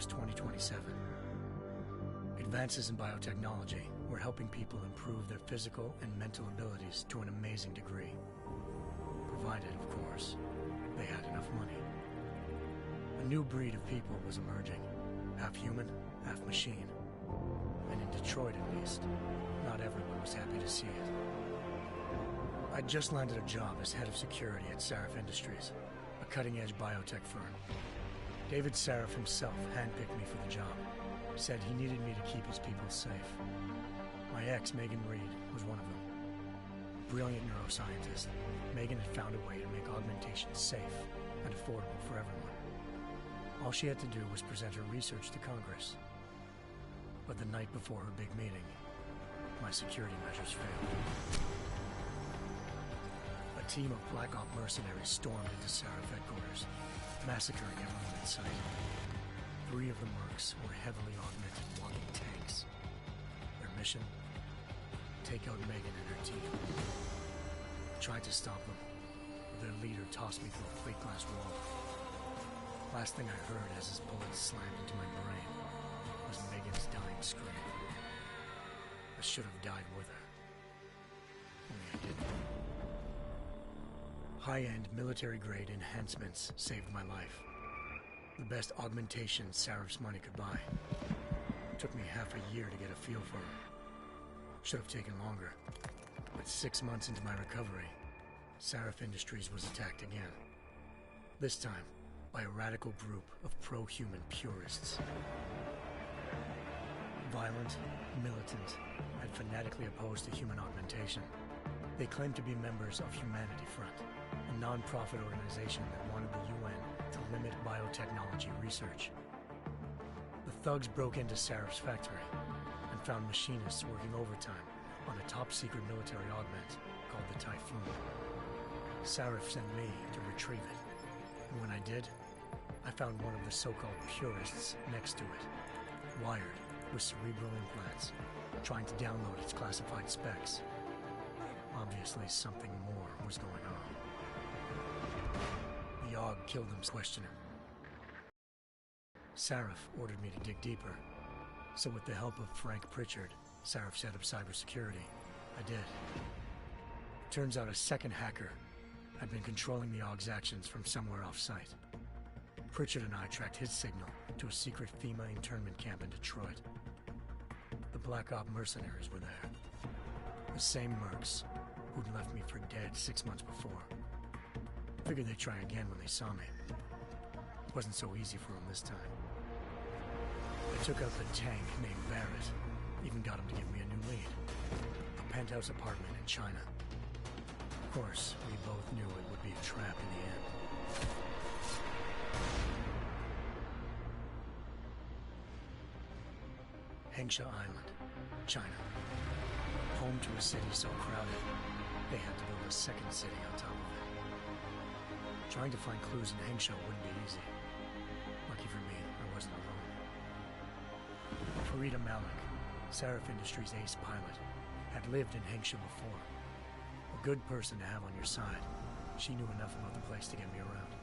Was 2027. Advances in biotechnology were helping people improve their physical and mental abilities to an amazing degree. Provided, of course, they had enough money. A new breed of people was emerging, half human, half machine. And in Detroit, at least, not everyone was happy to see it. I'd just landed a job as head of security at Sarif Industries, a cutting-edge biotech firm. David Sarif himself handpicked me for the job, said he needed me to keep his people safe. My ex, Megan Reed, was one of them. Brilliant neuroscientist, Megan had found a way to make augmentation safe and affordable for everyone. All she had to do was present her research to Congress. But the night before her big meeting, my security measures failed. A team of Black Op mercenaries stormed into Sarif headquarters, massacring everyone in sight. 3 of the mercs were heavily augmented walking tanks. Their mission? Take out Megan and her team. I tried to stop them, but their leader tossed me through a plate glass wall. Last thing I heard as his bullets slammed into my brain was Megan's dying scream. I should have died with her. Only I didn't. High-end military-grade enhancements saved my life. The best augmentation Sarif's money could buy. It took me half a year to get a feel for her. Should have taken longer. But 6 months into my recovery, Sarif Industries was attacked again. This time, by a radical group of pro-human purists. Violent, militant, and fanatically opposed to human augmentation. They claimed to be members of Humanity Front, a non-profit organization that wanted the UN to limit biotechnology research. The thugs broke into Sarif's factory and found machinists working overtime on a top-secret military augment called the Typhoon. Sarif sent me to retrieve it, and when I did, I found one of the so-called purists next to it, wired with cerebral implants, trying to download its classified specs. Obviously, something more was going on. The AUG killed them, questioning. Sarif ordered me to dig deeper, so with the help of Frank Pritchard, Sarif's head of cybersecurity, I did. Turns out a second hacker had been controlling the AUG's actions from somewhere off-site. Pritchard and I tracked his signal to a secret FEMA internment camp in Detroit. The Black Op mercenaries were there. The same mercs who'd left me for dead 6 months before. Figured they'd try again when they saw me. It wasn't so easy for them this time. I took out the tank named Barrett, even got him to give me a new lead. A penthouse apartment in China. Of course, we both knew it would be a trap in the end. Hengsha Island, China. Home to a city so crowded, they had to build a second city on top of it. Trying to find clues in Hengsha wouldn't be easy. Lucky for me, I wasn't alone. Farida Malik, Sarif Industries' ace pilot, had lived in Hengsha before. A good person to have on your side. She knew enough about the place to get me around.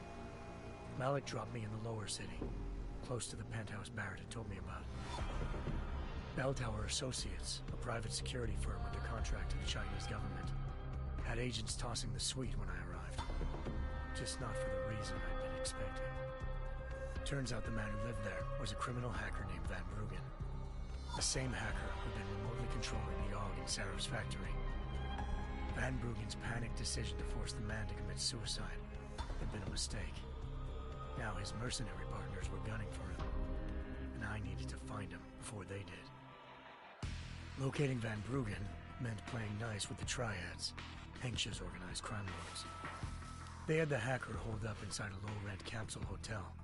Malik dropped me in the lower city, close to the penthouse Barrett had told me about. Bell Tower Associates, a private security firm under contract to the Chinese government, had agents tossing the suite when I arrived. Just not for the reason I'd been expecting. Turns out the man who lived there was a criminal hacker named Van Bruggen. The same hacker who'd been remotely controlling the AUG in Sarah's factory. Van Bruggen's panicked decision to force the man to commit suicide had been a mistake. Now his mercenary partners were gunning for him, and I needed to find him before they did. Locating Van Bruggen meant playing nice with the triads, anxious organized crime lords. They had the hacker holed up inside a low-rent capsule hotel.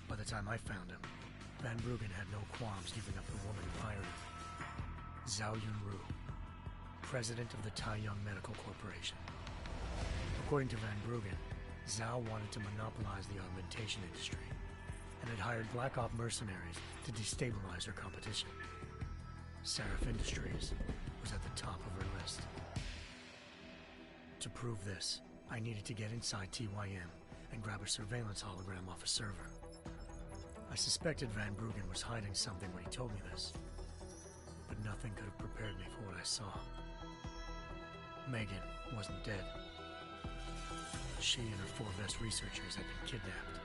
By the time I found him, Van Bruggen had no qualms giving up the woman who hired him. Zhao Yunru, president of the Taiyang Medical Corporation. According to Van Bruggen, Zhao wanted to monopolize the augmentation industry and had hired Black Op mercenaries to destabilize her competition. Seraph Industries was at the top of her list. To prove this, I needed to get inside TYM and grab a surveillance hologram off a server. I suspected Van Bruggen was hiding something when he told me this, but nothing could have prepared me for what I saw. Megan wasn't dead. She and her 4 best researchers had been kidnapped,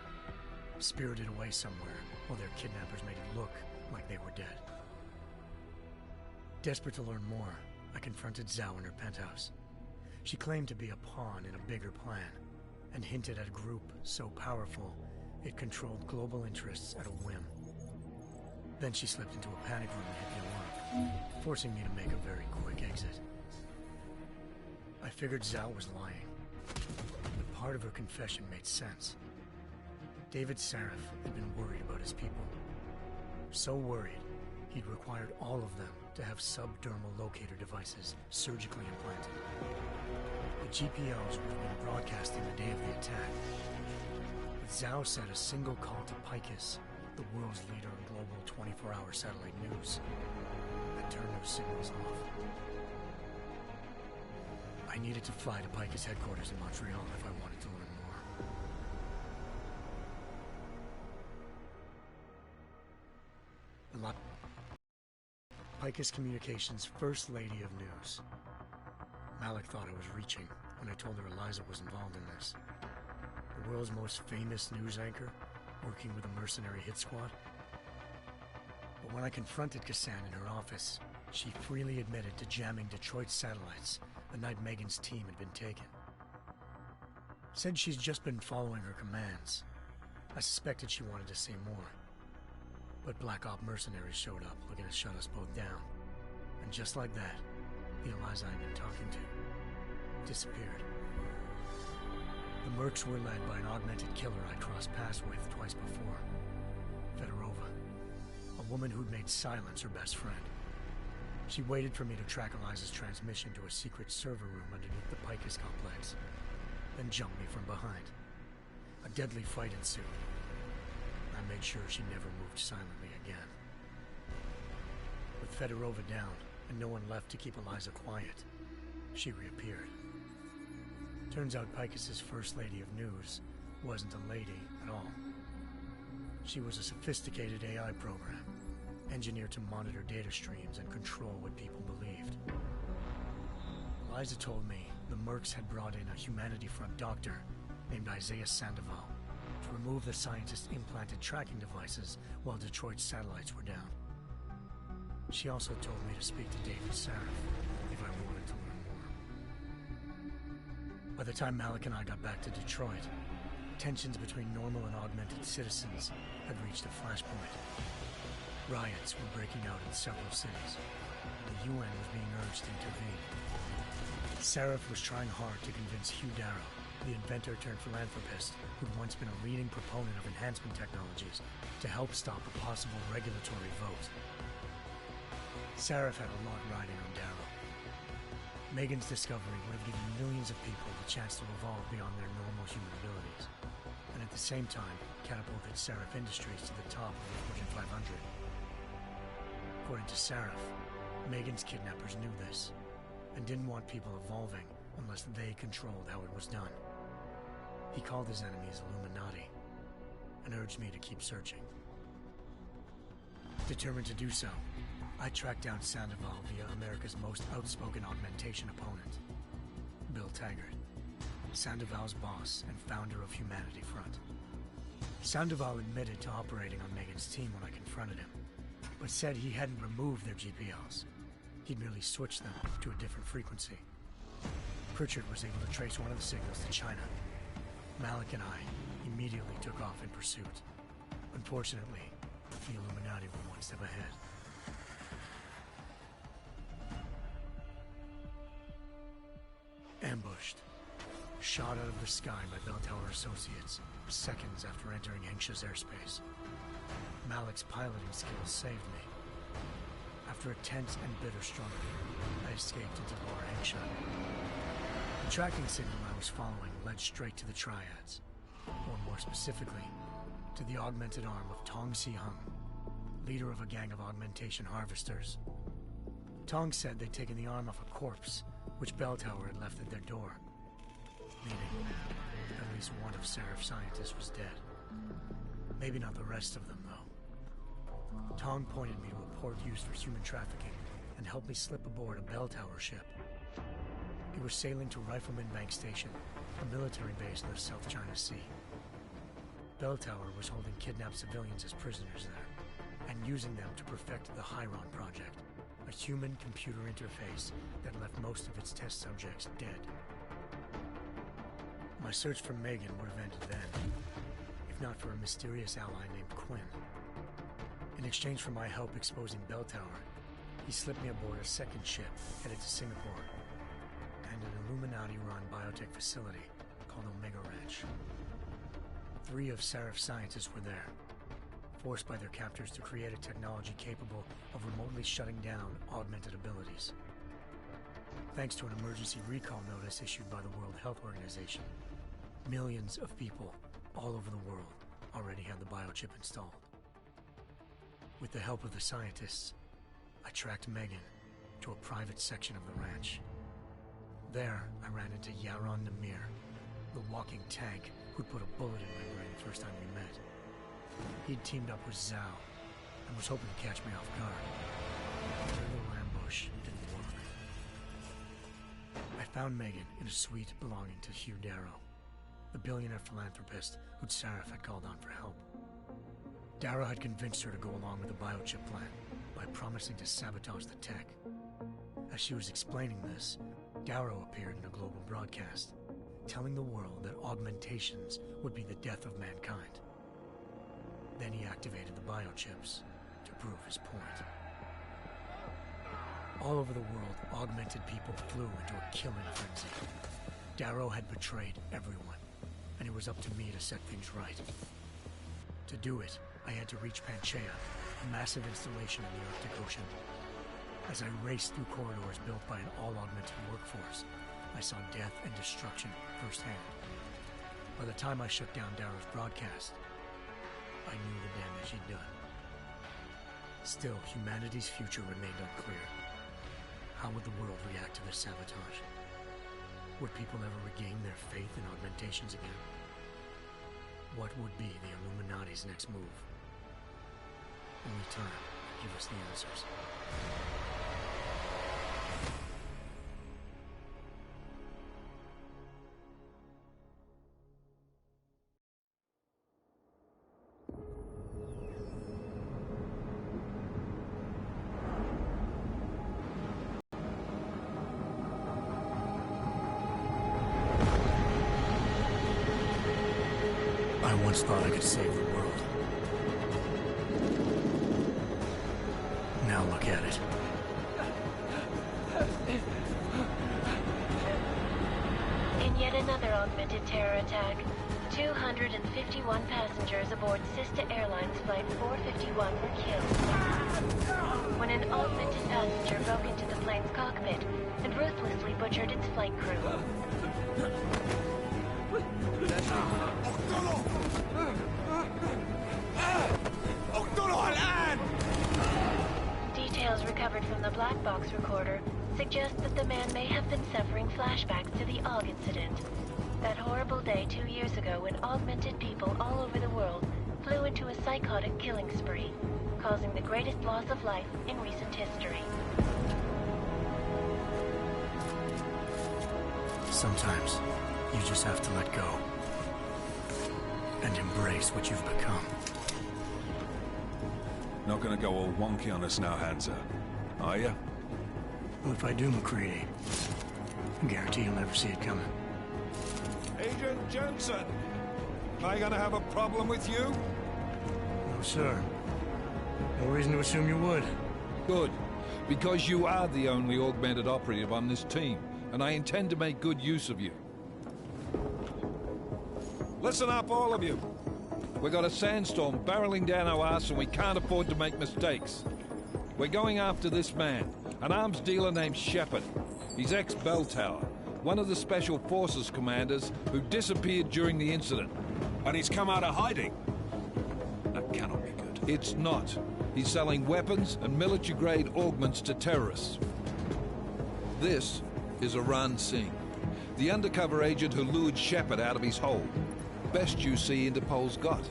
spirited away somewhere while their kidnappers made it look like they were dead. Desperate to learn more, I confronted Zhao in her penthouse. She claimed to be a pawn in a bigger plan, and hinted at a group so powerful it controlled global interests at a whim. Then she slipped into a panic room and hit the alarm, forcing me to make a very quick exit. I figured Zhao was lying, but part of her confession made sense. David Saraf had been worried about his people. So worried, he'd required all of them to have subdermal locator devices surgically implanted. The GPOs would have been broadcasting the day of the attack. But Zhao said a single call to Picus, the world's leader in global 24-hour satellite news, had turned those signals off. I needed to fly to Picus headquarters in Montreal if I wanted to learn more. Picus Communications' First Lady of News. Malik thought I was reaching when I told her Eliza was involved in this. The world's most famous news anchor, working with a mercenary hit squad. But when I confronted Kassan in her office, she freely admitted to jamming Detroit's satellites the night Megan's team had been taken. Said she's just been following her commands. I suspected she wanted to say more. But Black Op mercenaries showed up looking to shut us both down. And just like that, the Eliza I'd been talking to disappeared. The mercs were led by an augmented killer I crossed paths with twice before. Fedorova, a woman who'd made silence her best friend. She waited for me to track Eliza's transmission to a secret server room underneath the Picus complex, then jumped me from behind. A deadly fight ensued. I made sure she never moved silently again. With Fedorova down and no one left to keep Eliza quiet, she reappeared. Turns out Picus's First Lady of News wasn't a lady at all. She was a sophisticated AI program, engineered to monitor data streams and control what people believed. Eliza told me the mercs had brought in a Humanity Front doctor named Isaiah Sandoval to remove the scientist's implanted tracking devices while Detroit's satellites were down. She also told me to speak to David Saraf if I wanted to learn more. By the time Malik and I got back to Detroit, tensions between normal and augmented citizens had reached a flashpoint. Riots were breaking out in several cities. The UN was being urged to intervene. Saraf was trying hard to convince Hugh Darrow, the inventor-turned-philanthropist who'd once been a leading proponent of enhancement technologies, to help stop a possible regulatory vote. Saraf had a lot riding on Darrow. Megan's discovery would have given millions of people the chance to evolve beyond their normal human abilities, and at the same time catapulted Seraph Industries to the top of the Fortune 500. According to Saraf, Megan's kidnappers knew this, and didn't want people evolving unless they controlled how it was done. He called his enemies Illuminati, and urged me to keep searching. Determined to do so, I tracked down Sandoval via America's most outspoken augmentation opponent, Bill Taggart, Sandoval's boss and founder of Humanity Front. Sandoval admitted to operating on Megan's team when I confronted him, but said he hadn't removed their GPLs. He'd merely switched them to a different frequency. Pritchard was able to trace one of the signals to China. Malik and I immediately took off in pursuit. Unfortunately, the Illuminati were one step ahead. Ambushed. Shot out of the sky by Bell Tower Associates, seconds after entering Hengsha's airspace. Malik's piloting skills saved me. After a tense and bitter struggle, I escaped into Lower Hengsha. The tracking signal I was following led straight to the Triads, or more specifically, to the augmented arm of Tong Si-hung, leader of a gang of augmentation harvesters. Tong said they'd taken the arm off a corpse, which Bell Tower had left at their door, meaning at least one of Seraph's scientists was dead. Maybe not the rest of them, though. Tong pointed me to a port used for human trafficking and helped me slip aboard a Bell Tower ship. We were sailing to Rifleman Bank Station, a military base in the South China Sea. Bell Tower was holding kidnapped civilians as prisoners there, and using them to perfect the Hyron Project, a human-computer interface that left most of its test subjects dead. My search for Megan would have ended then, if not for a mysterious ally named Quinn. In exchange for my help exposing Bell Tower, he slipped me aboard a second ship headed to Singapore, and an Illuminati-run biotech facility called Omega Ranch. 3 of Seraph's scientists were there, forced by their captors to create a technology capable of remotely shutting down augmented abilities. Thanks to an emergency recall notice issued by the World Health Organization, millions of people all over the world already had the biochip installed. With the help of the scientists, I tracked Megan to a private section of the ranch. There, I ran into Yaron Namir, the walking tank who'd put a bullet in my brain the first time we met. He'd teamed up with Zhao and was hoping to catch me off guard. Their little ambush didn't work. I found Megan in a suite belonging to Hugh Darrow, the billionaire philanthropist who'd Seraph had called on for help. Darrow had convinced her to go along with the biochip plan by promising to sabotage the tech. As she was explaining this, Darrow appeared in a global broadcast, telling the world that augmentations would be the death of mankind. Then he activated the biochips to prove his point. All over the world, augmented people flew into a killing frenzy. Darrow had betrayed everyone, and it was up to me to set things right. To do it, I had to reach Panchaea, a massive installation in the Arctic Ocean. As I raced through corridors built by an all-augmented workforce, I saw death and destruction firsthand. By the time I shut down Darrow's broadcast, I knew the damage he'd done. Still, humanity's future remained unclear. How would the world react to this sabotage? Would people ever regain their faith in augmentations again? What would be the Illuminati's next move? Only time will give us the answers. I once thought I could save the world. Now look at it. In yet another augmented terror attack, 251 passengers aboard Sister Airlines Flight 451 were killed when an augmented passenger broke into the plane's cockpit and ruthlessly butchered its flight crew. Details recovered from the black box recorder suggest that the man may have been suffering flashbacks to the AUG incident. That horrible day 2 years ago when augmented people all over the world flew into a psychotic killing spree, causing the greatest loss of life in recent history. Sometimes, you just have to let go. And embrace what you've become. Not gonna go all wonky on us now, Hansa, are you? Well, if I do, McCready, I guarantee you'll never see it coming. Agent Jensen! Am I gonna have a problem with you? No, sir. No reason to assume you would. Good. Because you are the only augmented operative on this team, and I intend to make good use of you. Listen up, all of you. We got a sandstorm barreling down our arse and we can't afford to make mistakes. We're going after this man, an arms dealer named Shepard. He's ex-Bell Tower, one of the Special Forces commanders who disappeared during the incident. And he's come out of hiding. That cannot be good. It's not. He's selling weapons and military-grade augments to terrorists. This is Iran Singh, the undercover agent who lured Shepard out of his hole. Best you see Interpol's got.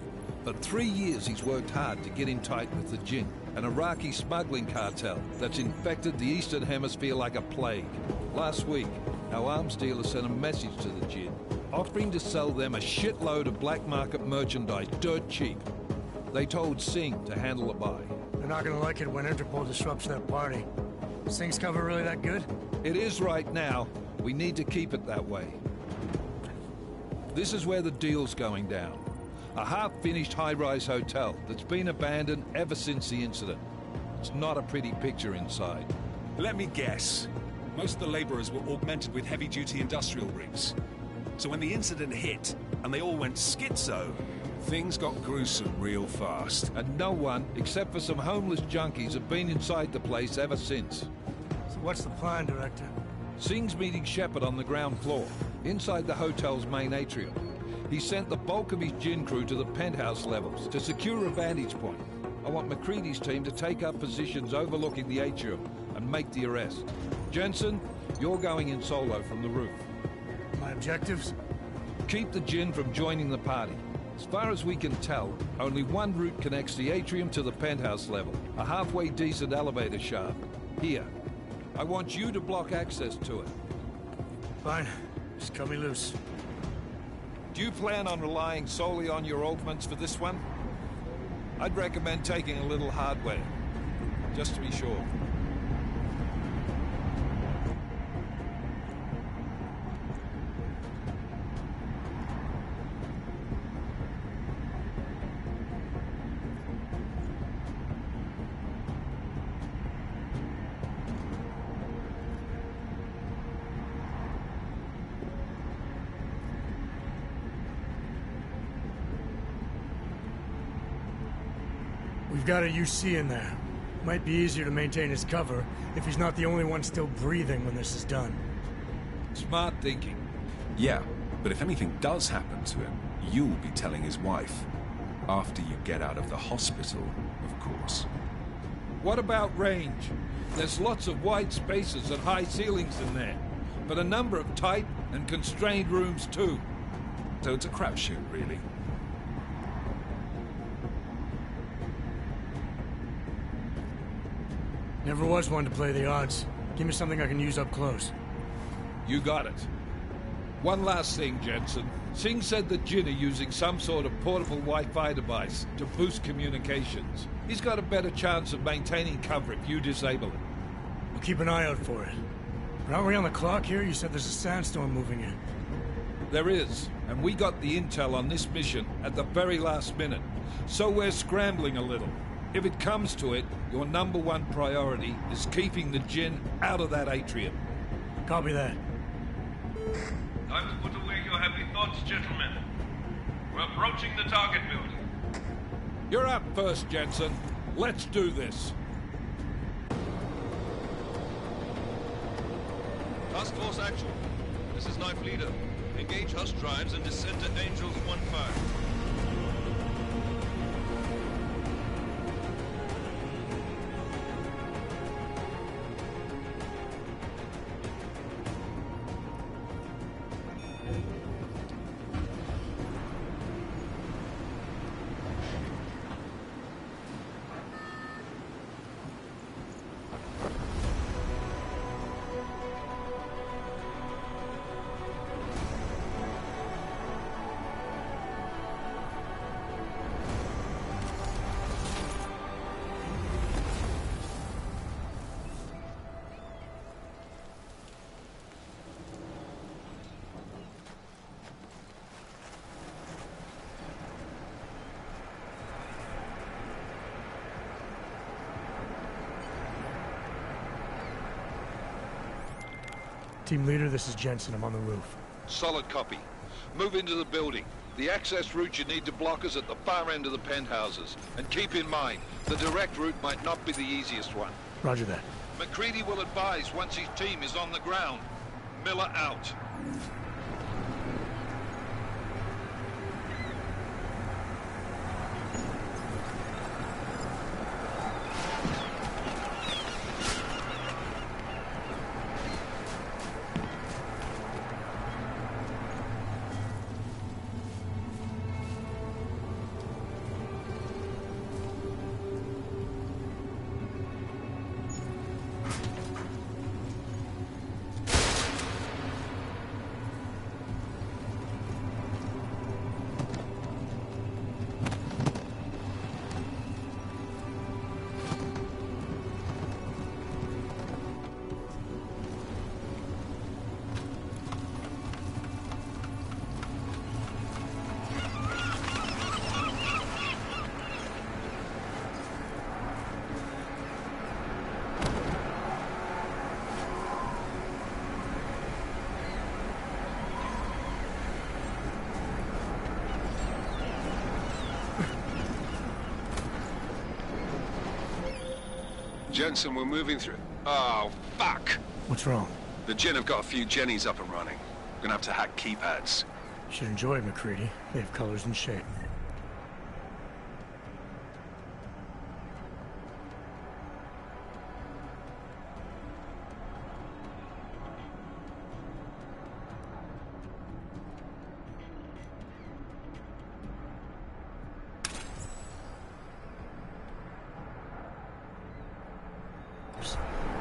For 3 years he's worked hard to get in tight with the Jinn, an Iraqi smuggling cartel that's infected the Eastern Hemisphere like a plague. Last week, our arms dealer sent a message to the Jinn, offering to sell them a shitload of black market merchandise dirt cheap. They told Singh to handle the buy. They're not gonna like it when Interpol disrupts their party. Is Singh's cover really that good? It is right now. We need to keep it that way. This is where the deal's going down. A half-finished high-rise hotel that's been abandoned ever since the incident. It's not a pretty picture inside. Let me guess. Most of the laborers were augmented with heavy-duty industrial rigs. So when the incident hit, and they all went schizo, things got gruesome real fast. And no one, except for some homeless junkies, have been inside the place ever since. So what's the plan, Director? Singh's meeting Shepard on the ground floor, inside the hotel's main atrium. He sent the bulk of his Jinn crew to the penthouse levels to secure a vantage point. I want McCready's team to take up positions overlooking the atrium and make the arrest. Jensen, you're going in solo from the roof. My objectives? Keep the Jinn from joining the party. As far as we can tell, only one route connects the atrium to the penthouse level, a halfway decent elevator shaft. Here. I want you to block access to it. Fine. Just cut me loose. Do you plan on relying solely on your augments for this one? I'd recommend taking a little hardware, just to be sure. We've got a UC in there. Might be easier to maintain his cover if he's not the only one still breathing when this is done. Smart thinking. Yeah, but if anything does happen to him, you'll be telling his wife. After you get out of the hospital, of course. What about range? There's lots of wide spaces and high ceilings in there, but a number of tight and constrained rooms too. So it's a crapshoot, really. Never was one to play the odds. Give me something I can use up close. You got it. One last thing, Jensen. Singh said that Jinn are using some sort of portable Wi-Fi device to boost communications. He's got a better chance of maintaining cover if you disable it. We'll keep an eye out for it. But aren't we on the clock here? You said there's a sandstorm moving in. There is, and we got the intel on this mission at the very last minute. So we're scrambling a little. If it comes to it, your #1 priority is keeping the Jinn out of that atrium. Copy that. Time to put away your happy thoughts, gentlemen. We're approaching the target building. You're up first, Jensen. Let's do this. Task Force action. This is Knife Leader. Engage Hush drives and descend to Angels 1-5. Team leader, this is Jensen. I'm on the roof. Solid copy. Move into the building. The access route you need to block is at the far end of the penthouses. And keep in mind, the direct route might not be the easiest one. Roger that. McCready will advise once his team is on the ground. Miller out. Jensen, we're moving through... Oh, fuck! What's wrong? The Jinn have got a few Jennies up and running. Gonna have to hack keypads. You should enjoy it, McCready. They have colors and shape.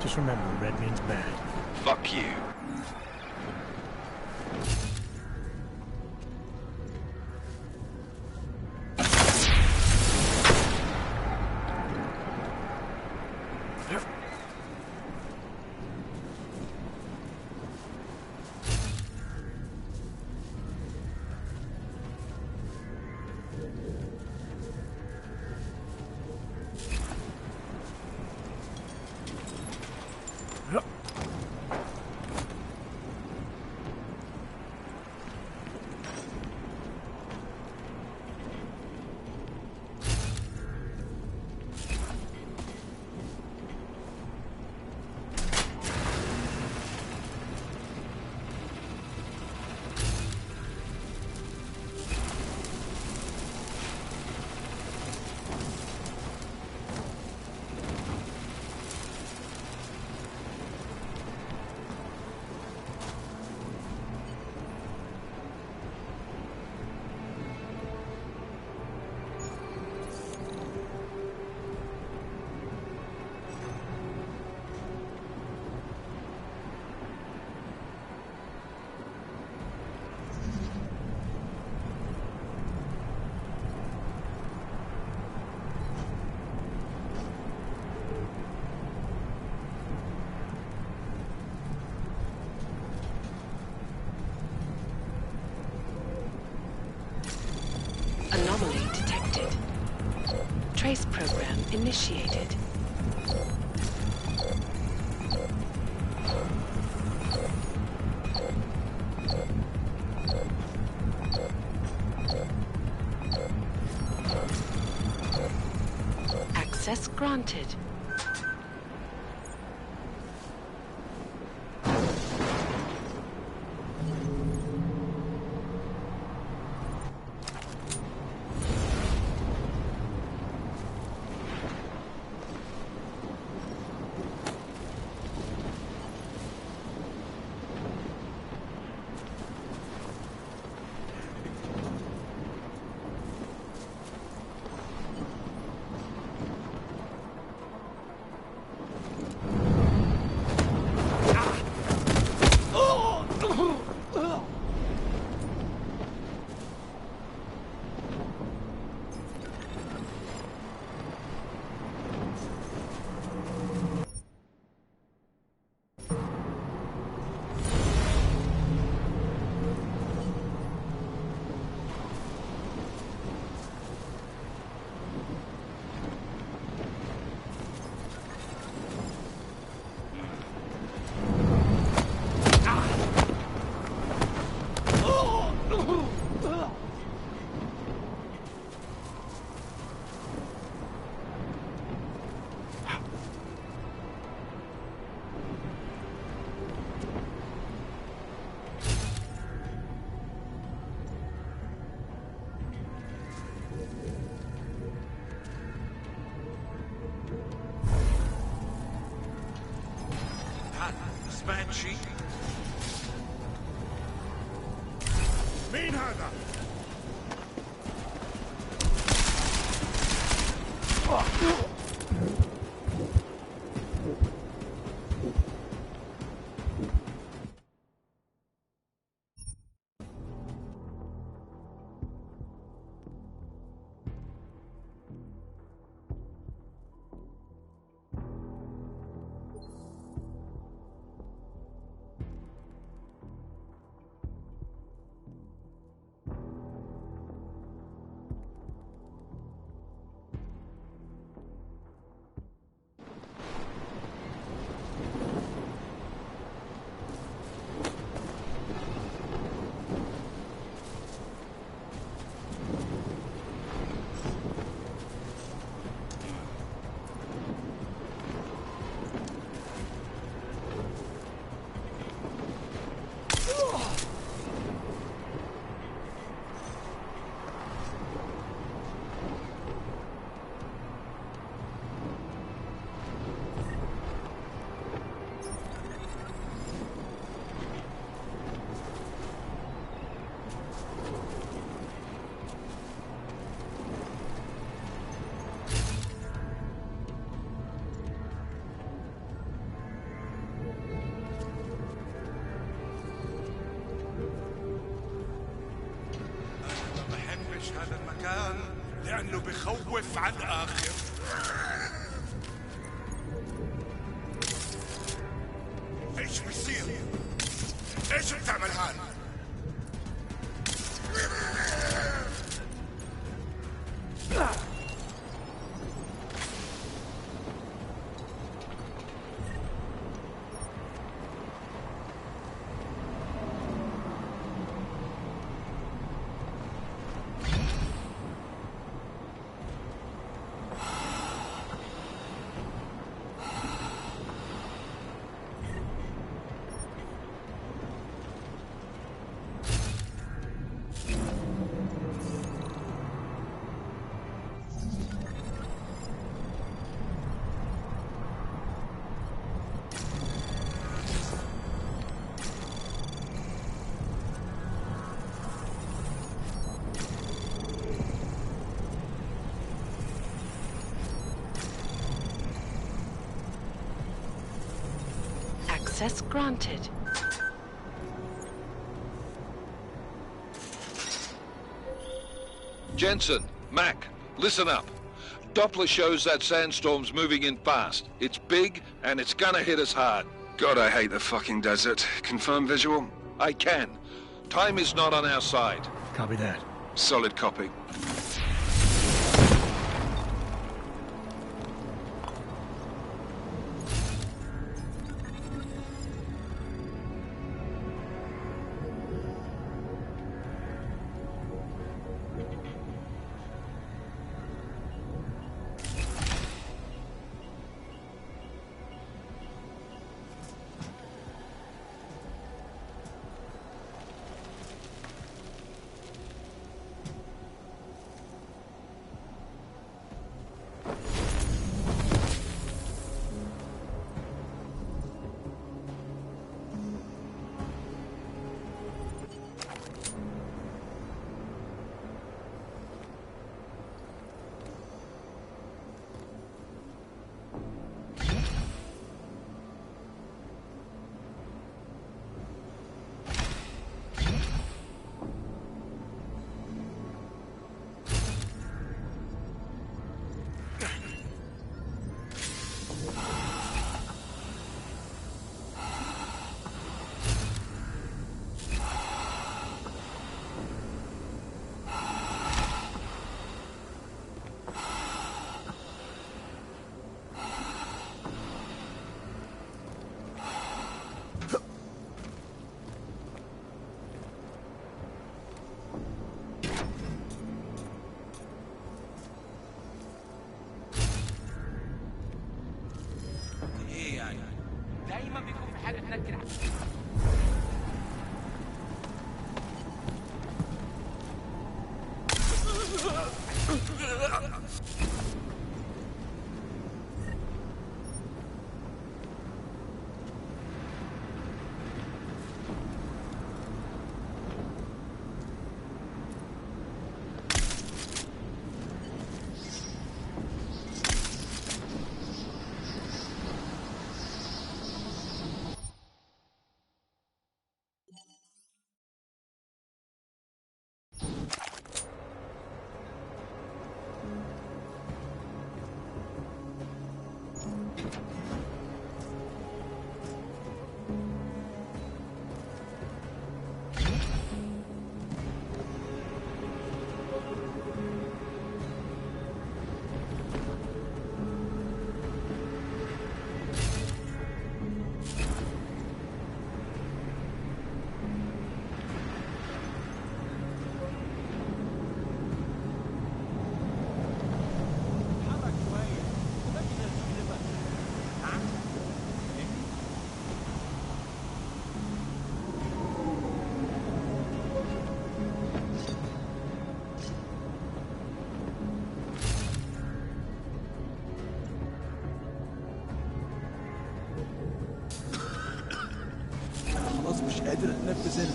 Just remember, red means bad. Fuck you. Anomaly detected. Trace program initiated. Access granted. سمعت شيء؟ مين هذا؟ هذا المكان لأنه بخوف على الآخر. ايش بيصير؟ ايش بتعمل هان؟ Access granted. Jensen, Mac, listen up. Doppler shows that sandstorm's moving in fast. It's big, and it's gonna hit us hard. God, I hate the fucking desert. Confirm visual? I can. Time is not on our side. Copy that. Solid copy. دايما بيكون في حاجه تنكر. مش قادر اتنفس هنا.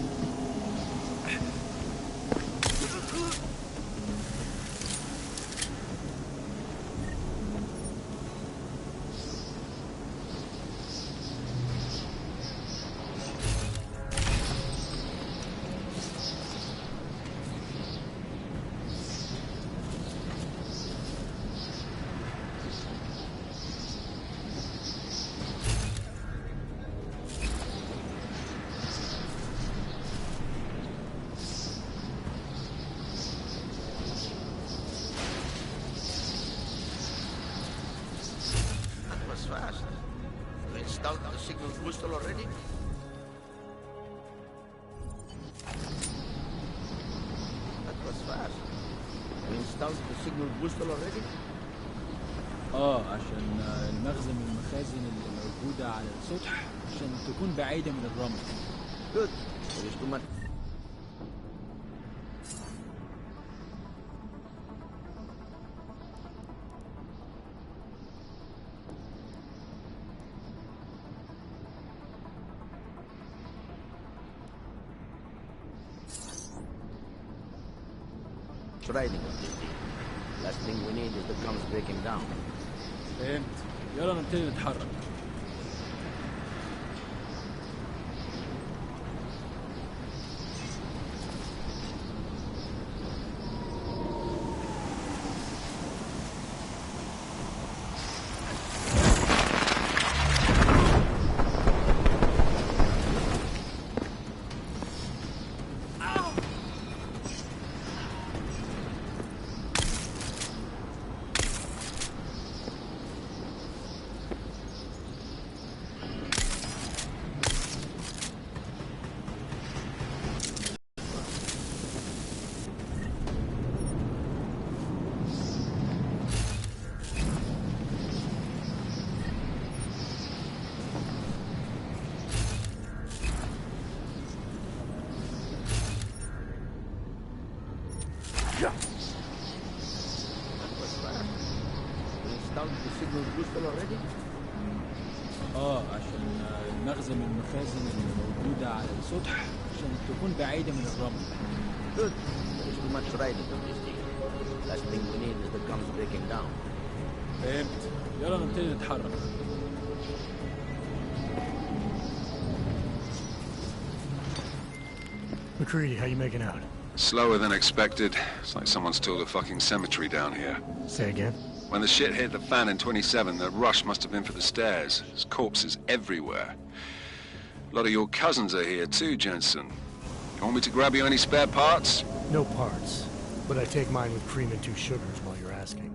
Fast. You installed the signal booster already? That was fast. You installed the signal booster already? عشان المخزن من المخازن اللي موجودة على السطح عشان تكون بعيدة من الرمل. Good. There is too much. Riding on this deal. Last thing we need is the guns breaking down. فهمت. يلا نبتدي نتحرك. عشان المخزن من المخازن اللي موجودة على السطح عشان تكون بعيدة من الرمل. Good. There is too much riding on this deal. Last thing we need is the guns breaking down. فهمت. يلا نبتدي نتحرك. McCready, how you making out? Slower than expected. It's like someone's tilled a fucking cemetery down here. Say again? When the shit hit the fan in 27, the rush must have been for the stairs. There's corpses everywhere. A lot of your cousins are here too, Jensen. You want me to grab you any spare parts? No parts. But I take mine with cream and 2 sugars while you're asking.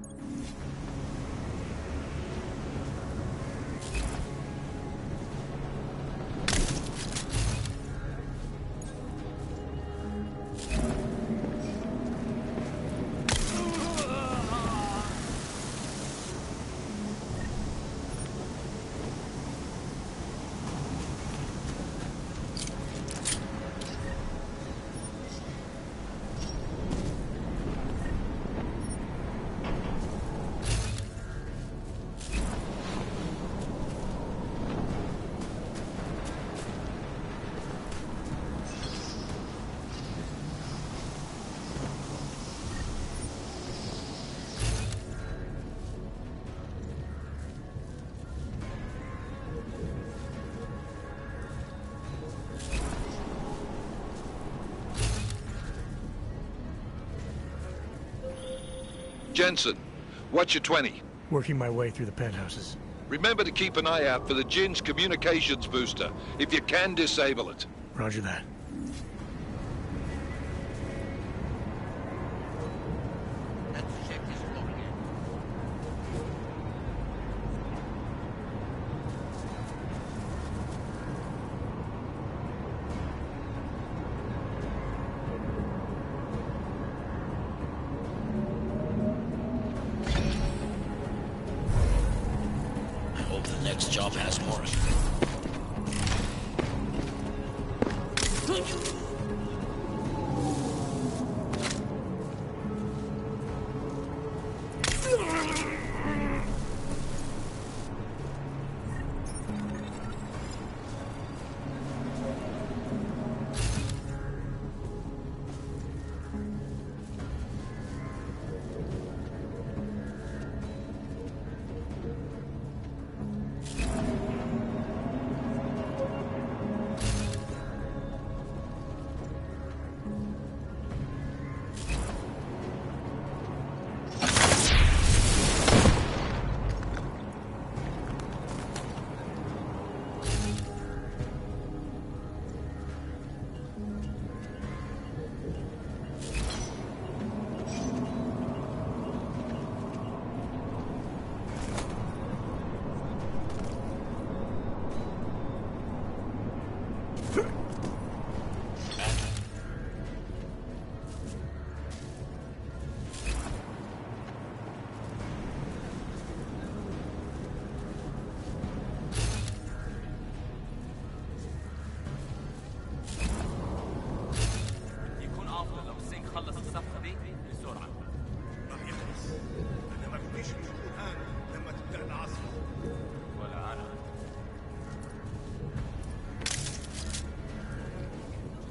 Jensen, what's your 20? Working my way through the penthouses. Remember to keep an eye out for the Jin's communications booster, if you can disable it. Roger that. Let's check this floor again. Next job has more.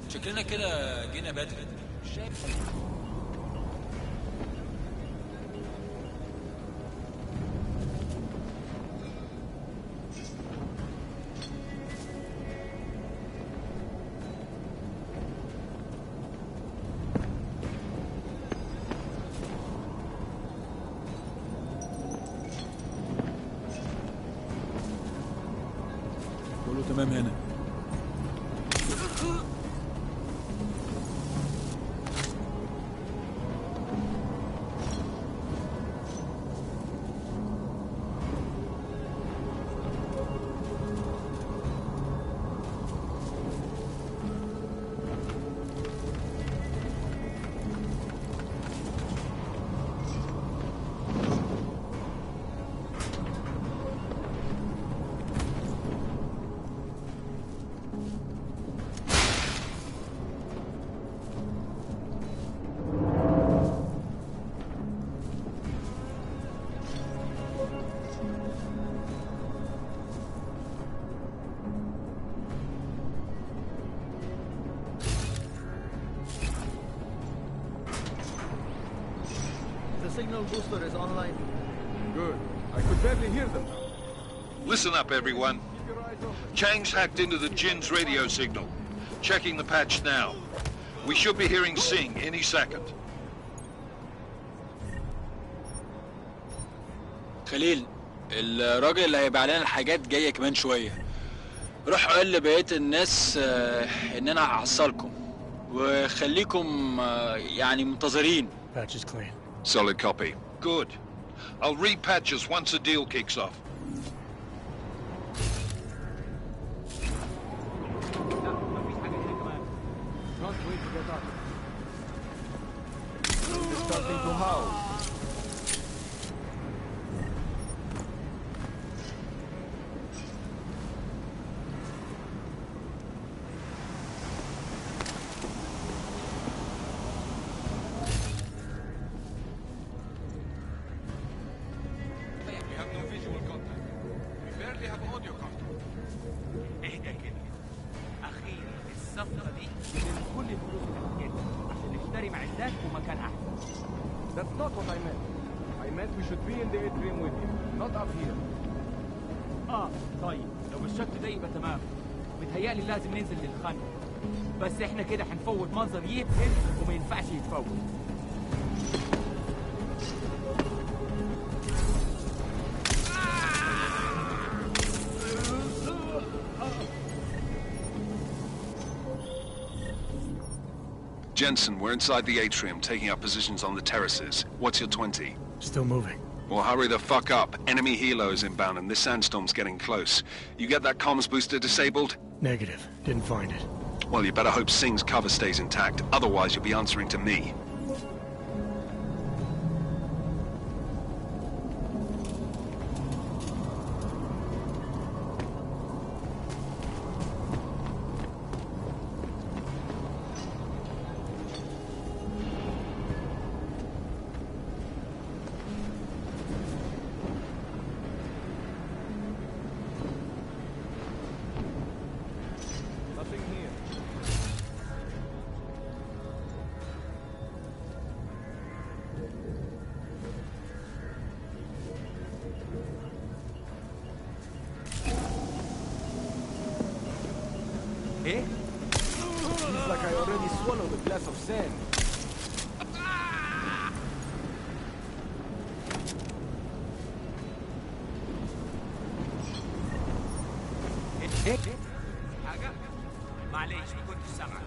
شكلنا كده جينا بدري. شايف كله تمام هنا. Signal booster is online. Good. I could barely hear them. Listen up, everyone. Chang's hacked into the Jin's radio signal. Checking the patch now. We should be hearing Sing any second. خليل، الراجل اللي هيبقى علينا الحاجات جاية كمان شوية. روح قول لبقية الناس ان انا هحصلكم وخليكم يعني منتظرين. Patch is clean. Solid copy. Good. I'll repatch us once the deal kicks off. Can't wait to get up. It's starting to howl. That's not what I meant. I meant we should be in the atrium with you, not up here. طيب لو بالشكل ده يبقى تمام. متهيألي لازم ننزل للخندق. بس احنا كده هنفوت منظر يبهر وما ينفعش يتفوت. Jensen, we're inside the atrium, taking up positions on the terraces. What's your 20? Still moving. Well, hurry the fuck up. Enemy helos inbound and this sandstorm's getting close. You get that comms booster disabled? Negative. Didn't find it. Well, you better hope Singh's cover stays intact. Otherwise, you'll be answering to me. Eh? It's like I already swallowed a glass of sand. ايه؟ حاجة؟ معليش ما كنتش سامعك.